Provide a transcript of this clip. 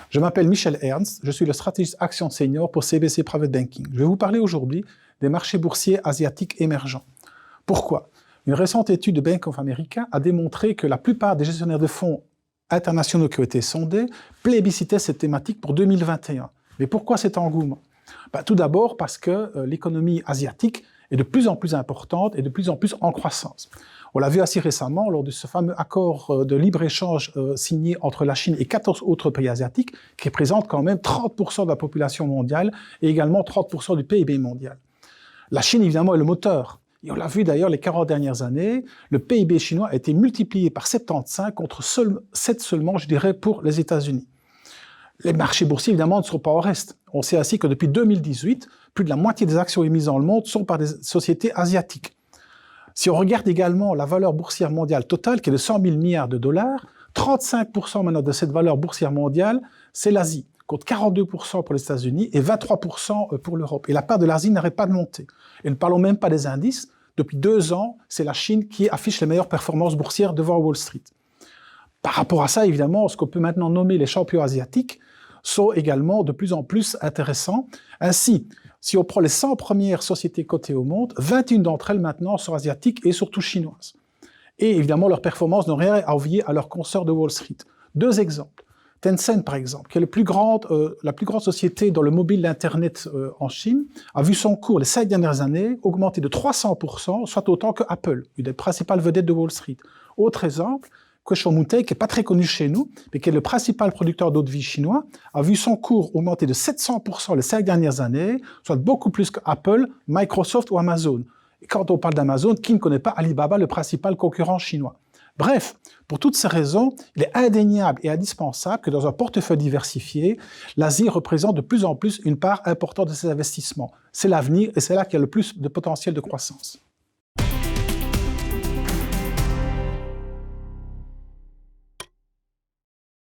Je m'appelle Michel Ernst, je suis le stratégiste Action Senior pour CBC Private Banking. Je vais vous parler aujourd'hui des marchés boursiers asiatiques émergents. Pourquoi? Une récente étude de Bank of America a démontré que la plupart des gestionnaires de fonds internationaux qui ont été sondés plébiscitaient cette thématique pour 2021. Mais pourquoi cet engouement? Tout d'abord parce que l'économie asiatique est de plus en plus importante et de plus en plus en croissance. On l'a vu assez récemment lors de ce fameux accord de libre-échange signé entre la Chine et 14 autres pays asiatiques, qui représentent quand même 30% de la population mondiale et également 30% du PIB mondial. La Chine, évidemment, est le moteur. Et on l'a vu d'ailleurs les 40 dernières années, le PIB chinois a été multiplié par 75 contre 7 seulement, je dirais, pour les États-Unis. Les marchés boursiers, évidemment, ne sont pas au reste. On sait ainsi que depuis 2018, plus de la moitié des actions émises dans le monde sont par des sociétés asiatiques. Si on regarde également la valeur boursière mondiale totale, qui est de 100 000 milliards de dollars, 35% maintenant de cette valeur boursière mondiale, c'est l'Asie, contre 42% pour les États-Unis et 23% pour l'Europe. Et la part de l'Asie n'arrête pas de monter. Et ne parlons même pas des indices. Depuis 2 ans, c'est la Chine qui affiche les meilleures performances boursières devant Wall Street. Par rapport à ça, évidemment, ce qu'on peut maintenant nommer les champions asiatiques sont également de plus en plus intéressants. Ainsi, si on prend les 100 premières sociétés cotées au monde, 21 d'entre elles maintenant sont asiatiques et surtout chinoises. Et évidemment, leurs performances n'ont rien à envier à leurs consoeurs de Wall Street. 2 exemples. Tencent, par exemple, qui est la plus grande société dans le mobile d'Internet en Chine, a vu son cours les 5 dernières années augmenter de 300%, soit autant que Apple, une des principales vedettes de Wall Street. Autre exemple, Kwai Moutai, qui n'est pas très connu chez nous, mais qui est le principal producteur d'eau de vie chinois, a vu son cours augmenter de 700% les 5 dernières années, soit beaucoup plus qu'Apple, Microsoft ou Amazon. Et quand on parle d'Amazon, qui ne connaît pas Alibaba, le principal concurrent chinois? Bref, pour toutes ces raisons, il est indéniable et indispensable que dans un portefeuille diversifié, l'Asie représente de plus en plus une part importante de ses investissements. C'est l'avenir et c'est là qu'il y a le plus de potentiel de croissance.